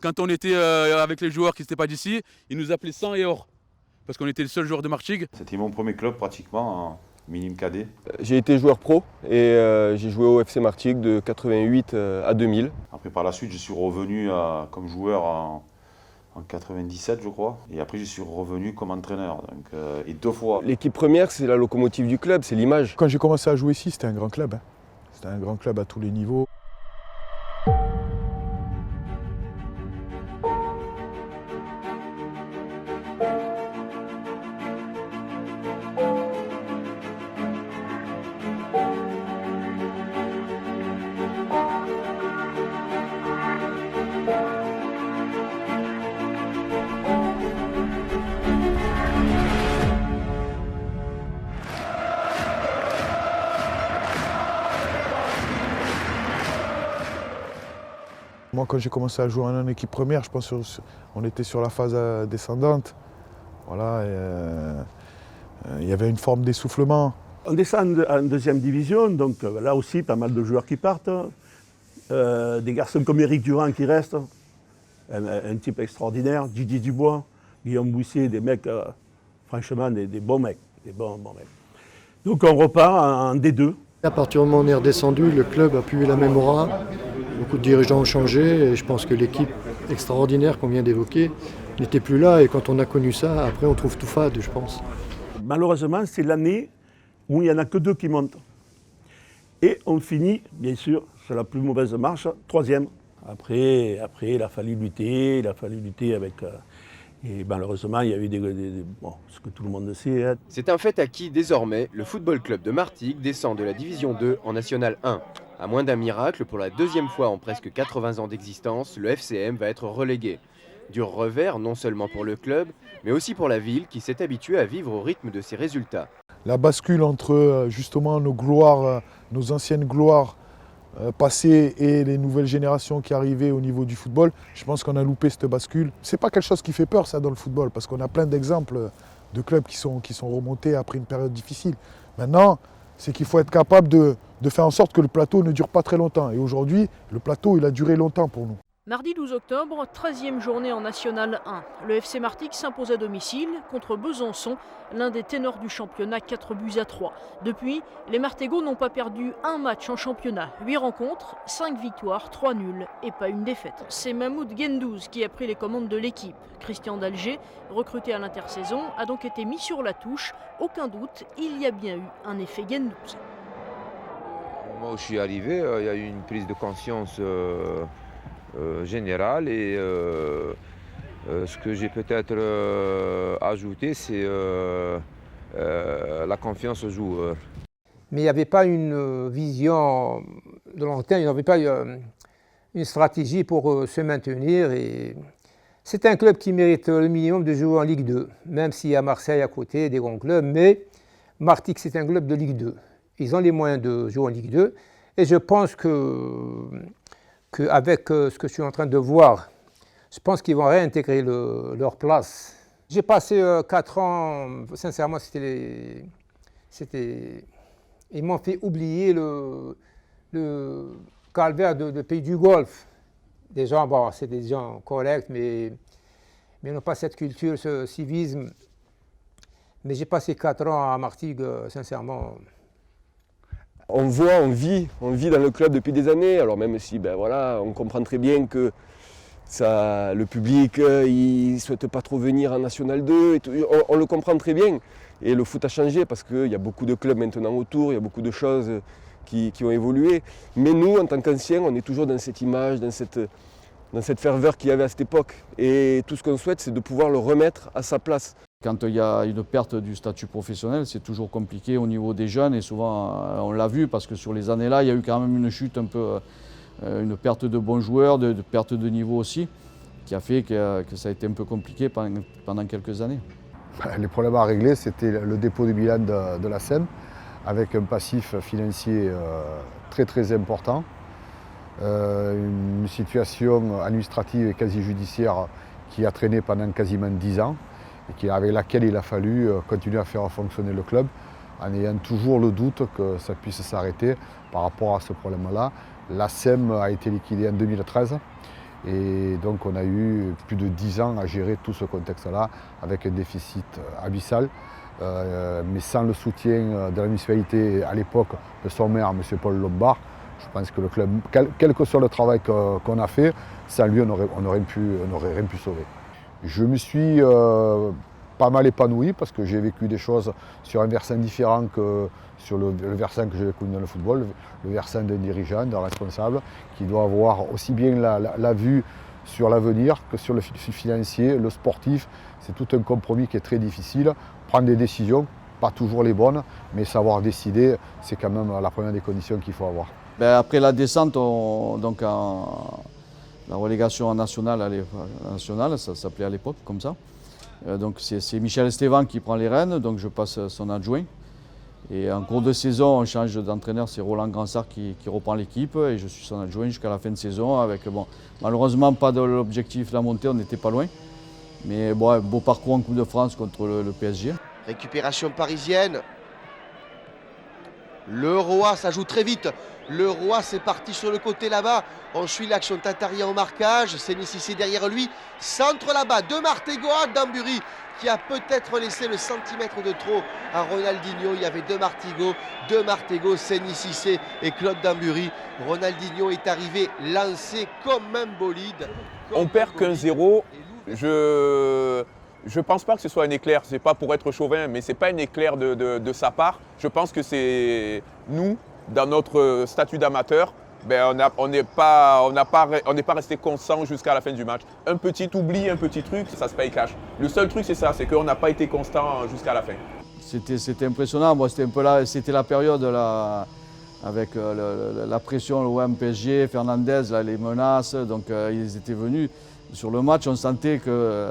quand on était avec les joueurs qui n'étaient pas d'ici, ils nous appelaient sang et or. Parce qu'on était le seul joueur de Martigues. C'était mon premier club pratiquement, en minime cadet. J'ai été joueur pro et j'ai joué au FC Martigues de 88 à 2000. Après par la suite je suis revenu comme joueur en 97 je crois. Et après je suis revenu comme entraîneur, et 2 fois. L'équipe première, c'est la locomotive du club, c'est l'image. Quand j'ai commencé à jouer ici, c'était un grand club. C'était un grand club à tous les niveaux. Moi, quand j'ai commencé à jouer en équipe première, je pense qu'on était sur la phase descendante. Voilà, il y avait une forme d'essoufflement. On descend en deuxième division, donc là aussi, pas mal de joueurs qui partent. Des garçons comme Éric Durand qui restent, un type extraordinaire, Didier Dubois, Guillaume Boussier, des mecs, franchement, des bons mecs. Des bons mecs. Donc on repart en D2. À partir du moment où on est redescendu, le club a pu la même aura. Beaucoup de dirigeants ont changé et je pense que l'équipe extraordinaire qu'on vient d'évoquer n'était plus là. Et quand on a connu ça, après on trouve tout fade, je pense. Malheureusement, c'est l'année où il n'y en a que 2 qui montent. Et on finit, bien sûr, sur la plus mauvaise marche, 3e. Après, il a fallu lutter avec... et malheureusement, il y a eu ce que tout le monde sait. Hein. C'est un fait acquis désormais, le Football Club de Martigues descend de la Division 2 en National 1. À moins d'un miracle, pour la 2e fois en presque 80 ans d'existence, le FCM va être relégué. Dur revers non seulement pour le club, mais aussi pour la ville qui s'est habituée à vivre au rythme de ses résultats. La bascule entre justement nos gloires, nos anciennes gloires passées et les nouvelles générations qui arrivaient au niveau du football, je pense qu'on a loupé cette bascule. C'est pas quelque chose qui fait peur ça dans le football, parce qu'on a plein d'exemples de clubs qui sont remontés après une période difficile. Maintenant, c'est qu'il faut être capable de faire en sorte que le plateau ne dure pas très longtemps. Et aujourd'hui, le plateau, il a duré longtemps pour nous. Mardi 12 octobre, 13e journée en National 1. Le FC Martigues s'impose à domicile contre Besançon, l'un des ténors du championnat, 4-3. Depuis, les Martégots n'ont pas perdu un match en championnat. 8 rencontres, 5 victoires, 3 nuls et pas une défaite. C'est Mahmoud Gendouz qui a pris les commandes de l'équipe. Christian d'Alger, recruté à l'intersaison, a donc été mis sur la touche. Aucun doute, il y a bien eu un effet Gendouz. Au moment où je suis arrivé, il y a eu une prise de conscience générale et ce que j'ai peut-être ajouté, c'est la confiance aux joueurs. Mais il n'y avait pas une vision de long terme, il n'y avait pas une stratégie pour se maintenir. C'est un club qui mérite le minimum de jouer en Ligue 2, même s'il y a Marseille à côté, des grands clubs, mais Martigues c'est un club de Ligue 2. Ils ont les moyens de jouer en Ligue 2 et je pense qu'avec ce que je suis en train de voir, je pense qu'ils vont réintégrer leur place. J'ai passé 4 ans, sincèrement, ils m'ont fait oublier le calvaire de pays du Golfe. Des gens, bon, c'est des gens corrects, mais ils n'ont pas cette culture, ce civisme. Mais j'ai passé 4 ans à Martigues, sincèrement. On vit dans le club depuis des années, alors même si on comprend très bien que le public il ne souhaite pas trop venir en National 2, on le comprend très bien. Et le foot a changé parce qu'il y a beaucoup de clubs maintenant autour, il y a beaucoup de choses qui ont évolué. Mais nous, en tant qu'anciens, on est toujours dans cette image, dans cette ferveur qu'il y avait à cette époque. Et tout ce qu'on souhaite, c'est de pouvoir le remettre à sa place. Quand il y a une perte du statut professionnel, c'est toujours compliqué au niveau des jeunes et souvent on l'a vu parce que sur les années-là, il y a eu quand même une chute un peu, une perte de bons joueurs, de perte de niveau aussi, qui a fait que ça a été un peu compliqué pendant quelques années. Les problèmes à régler, c'était le dépôt de bilan de la SEM avec un passif financier très très important, une situation administrative et quasi judiciaire qui a traîné pendant quasiment 10 ans. Et avec laquelle il a fallu continuer à faire fonctionner le club en ayant toujours le doute que ça puisse s'arrêter par rapport à ce problème-là. La SEM a été liquidée en 2013 Et donc on a eu plus de 10 ans à gérer tout ce contexte-là avec un déficit abyssal. Mais sans le soutien de la municipalité à l'époque de son maire, M. Paul Lombard, je pense que le club, quel que soit le travail qu'on a fait, sans lui on n'aurait rien pu sauver. Je me suis pas mal épanoui parce que j'ai vécu des choses sur un versant différent que sur le versant que j'ai connu dans le football, le versant d'un dirigeant, d'un responsable, qui doit avoir aussi bien la vue sur l'avenir que sur le financier, le sportif. C'est tout un compromis qui est très difficile. Prendre des décisions, pas toujours les bonnes, mais savoir décider, c'est quand même la première des conditions qu'il faut avoir. Après la descente, la relégation en nationale, ça s'appelait à l'époque comme ça. Donc c'est Michel Estevan qui prend les rênes, donc je passe son adjoint. Et en cours de saison, on change d'entraîneur, c'est Roland Gransart qui reprend l'équipe et je suis son adjoint jusqu'à la fin de saison avec, malheureusement pas de l'objectif de la montée, on n'était pas loin. Mais bon, un beau parcours en Coupe de France contre le PSG. Récupération parisienne. Le Roi, ça joue très vite. Le Roi, c'est parti sur le côté là-bas. On suit l'action Tataria en marquage. Séné derrière lui. Centre là-bas de Martégo à Damburi qui a peut-être laissé le centimètre de trop à Ronaldinho. Il y avait deux Martégo, Séné et Claude Damburi. Ronaldinho est arrivé lancé comme un bolide. On perd qu'un 0. Je pense pas que ce soit un éclair, c'est pas pour être chauvin, mais c'est pas un éclair de sa part. Je pense que c'est nous, dans notre statut d'amateur, on n'est pas resté constant jusqu'à la fin du match. Un petit oubli, un petit truc, ça se paye cash. Le seul truc c'est ça, c'est qu'on n'a pas été constant jusqu'à la fin. C'était impressionnant, c'était la période là, avec la pression, l'OM, PSG, Fernandez, là, les menaces, donc ils étaient venus. Sur le match, on sentait que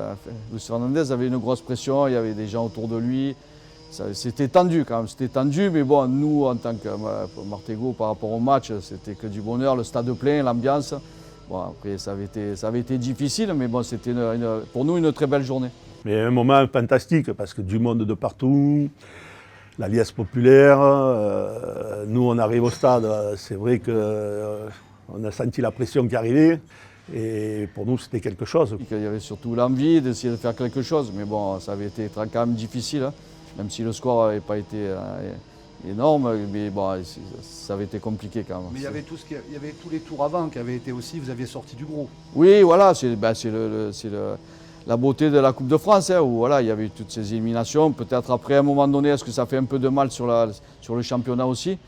Luis Fernandez avait une grosse pression, il y avait des gens autour de lui. C'était tendu quand même, c'était tendu, mais bon, nous, en tant que Martégo, par rapport au match, c'était que du bonheur, le stade plein, l'ambiance. Bon, après, ça avait été difficile, mais bon, c'était pour nous une très belle journée. Mais un moment fantastique, parce que du monde de partout, la liesse populaire, nous on arrive au stade, c'est vrai qu'on a senti la pression qui arrivait. Et pour nous, c'était quelque chose. Il y avait surtout l'envie d'essayer de faire quelque chose, mais bon, ça avait été quand même difficile, hein. Même si le score n'avait pas été énorme, mais bon, ça avait été compliqué quand même. Mais il y avait tous les tours avant qui avaient été aussi, vous aviez sorti du gros. Oui, voilà, c'est la beauté de la Coupe de France, hein, où voilà, il y avait eu toutes ces éliminations. Peut-être après, à un moment donné, est-ce que ça fait un peu de mal sur le championnat aussi ?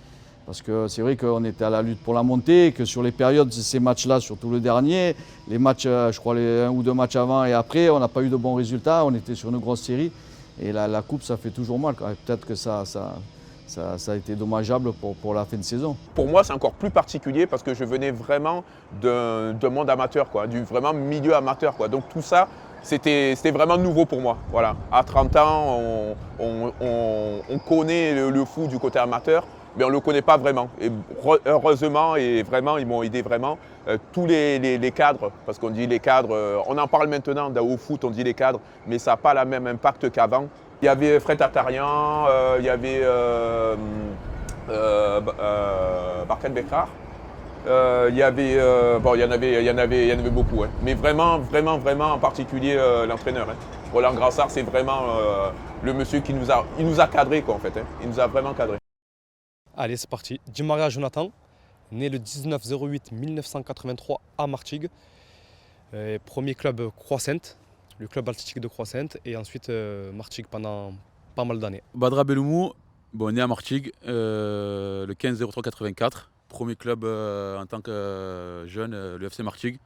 Parce que c'est vrai qu'on était à la lutte pour la montée, et que sur les périodes, ces matchs-là, surtout le dernier, les matchs, je crois les 1 ou 2 matchs avant et après, on n'a pas eu de bons résultats, on était sur une grosse série. Et la coupe, ça fait toujours mal. Peut-être que ça a été dommageable pour la fin de saison. Pour moi, c'est encore plus particulier parce que je venais vraiment d'un monde amateur, du vraiment milieu amateur, Donc tout ça, c'était vraiment nouveau pour moi. Voilà. À 30 ans, on connaît le foot du côté amateur, mais on ne le connaît pas vraiment. Et heureusement, et vraiment, ils m'ont aidé vraiment, tous les cadres, parce qu'on dit les cadres, on en parle maintenant, au foot on dit les cadres, mais ça n'a pas le même impact qu'avant. Il y avait Fred Tartarian, il y avait Barkat Bekrar, il y en avait beaucoup. Hein. Mais vraiment en particulier l'entraîneur. Hein. Roland Gransart, c'est vraiment le monsieur qui nous a cadrés, en fait. Hein. Il nous a vraiment cadrés. Allez, c'est parti. Di Maria Jonathan, né le 19-08-1983 à Martigues. Premier club Croix-Sainte, le club athlétique de Croix-Sainte, et ensuite Martigues pendant pas mal d'années. Badra Beloumou, né à Martigues le 15-03-84. Premier club en tant que jeune, le FC Martigues.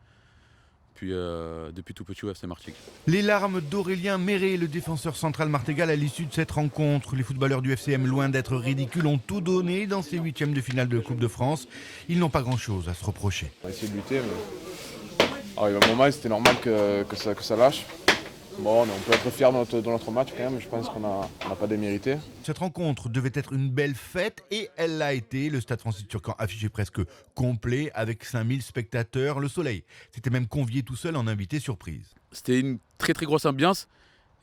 Puis depuis tout petit au FC Martigues. Les larmes d'Aurélien Méré, le défenseur central martégal, à l'issue de cette rencontre. Les footballeurs du FCM, loin d'être ridicules, ont tout donné dans ces huitièmes de finale de Coupe de France. Ils n'ont pas grand-chose à se reprocher. On a essayé de lutter, mais il y a un moment, c'était normal que ça lâche. Bon, on peut être fiers de notre match quand même, mais je pense qu'on n'a pas démérité. Cette rencontre devait être une belle fête et elle l'a été. Le stade Francis Turcan affiché presque complet avec 5000 spectateurs. Le Soleil s'était même convié tout seul en invité surprise. C'était une très très grosse ambiance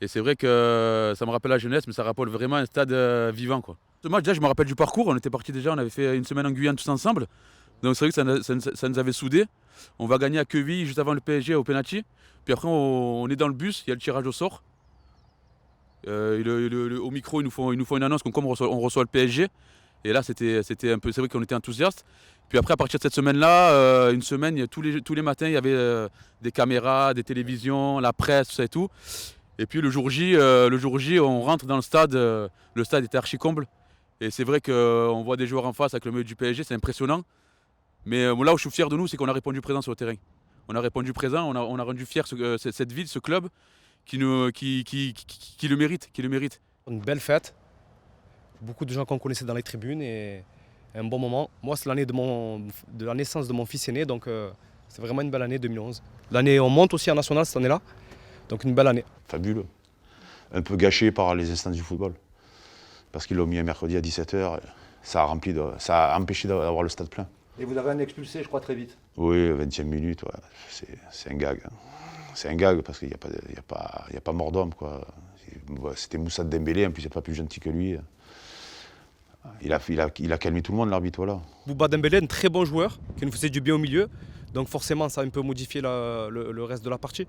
et c'est vrai que ça me rappelle la jeunesse, mais ça rappelle vraiment un stade vivant. Ce match, déjà, je me rappelle du parcours. On était partis déjà, on avait fait une semaine en Guyane tous ensemble. Donc c'est vrai que ça nous avait soudés. On va gagner à Quevilly juste avant le PSG au penalty. Puis après on est dans le bus, il y a le tirage au sort. Au micro, ils nous font une annonce comme on reçoit le PSG. Et là, c'était un peu, c'est vrai qu'on était enthousiastes. Puis après, à partir de cette semaine-là, une semaine, tous les matins, il y avait des caméras, des télévisions, la presse, tout ça et tout. Et puis le jour J, on rentre dans le stade. Le stade était archi comble. Et c'est vrai qu'on voit des joueurs en face avec le maillot du PSG, c'est impressionnant. Mais là où je suis fier de nous, c'est qu'on a répondu présent sur le terrain. On a répondu présent, on a rendu fier cette ville, ce club, qui le mérite. Une belle fête, beaucoup de gens qu'on connaissait dans les tribunes et un bon moment. Moi, c'est l'année de la naissance de mon fils aîné, donc c'est vraiment une belle année 2011. L'année, on monte aussi en national cette année-là, donc une belle année. Fabuleux. Un peu gâché par les instances du football. Parce qu'ils l'ont mis un mercredi à 17h, ça a empêché d'avoir le stade plein. Et vous avez un expulsé, je crois, très vite. Oui, 20e minute, ouais. C'est un gag. C'est un gag parce qu'il n'y a pas mort d'homme, quoi. C'était Moussa Dembélé, en plus il n'est pas plus gentil que lui. Il a calmé tout le monde, l'arbitre, voilà. Bouba Dembélé, un très bon joueur, qui nous faisait du bien au milieu. Donc forcément, ça a un peu modifié le reste de la partie.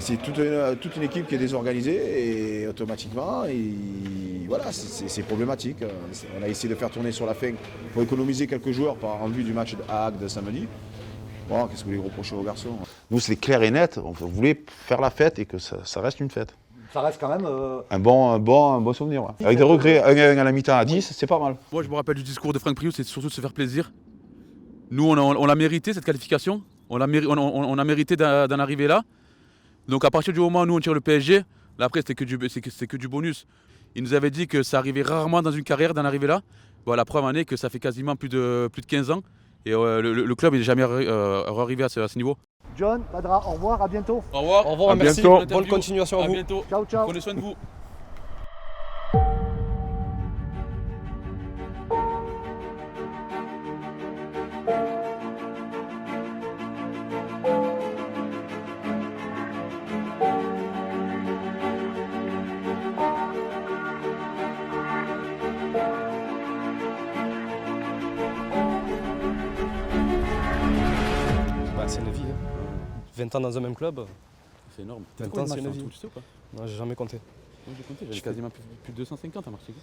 C'est toute une équipe qui est désorganisée et automatiquement, voilà, c'est problématique. On a essayé de faire tourner sur la fin pour économiser quelques joueurs en vue du match à Agde samedi. Bon, qu'est-ce que vous voulez reprocher aux garçons? Nous, c'est clair et net. On voulait faire la fête et que ça reste une fête. Ça reste quand même... Un bon souvenir. Ouais. Avec des regrets, 1 à la mi-temps à 10, c'est pas mal. Moi, je me rappelle du discours de Franck Priou, c'est surtout de se faire plaisir. Nous, on l'a mérité, cette qualification. On a mérité d'en arriver là. Donc à partir du moment où nous on tire le PSG, là après c'est que du bonus. Il nous avait dit que ça arrivait rarement dans une carrière d'en arriver là. Voilà, la preuve en est que ça fait quasiment plus de 15 ans. Et le club n'est jamais arrivé à ce niveau. John, Badra, au revoir, à bientôt. Au revoir. Au revoir, à merci. Bientôt. Bonne continuation à vous. À bientôt. Ciao, ciao. Prenez soin de vous. C'est une vie. 20 ans dans un même club. C'est énorme. 20 ans, c'est une vie. Tu sais ou pas? Non, j'ai jamais compté. Moi j'ai compté, j'avais quasiment plus de 250 à Martigues.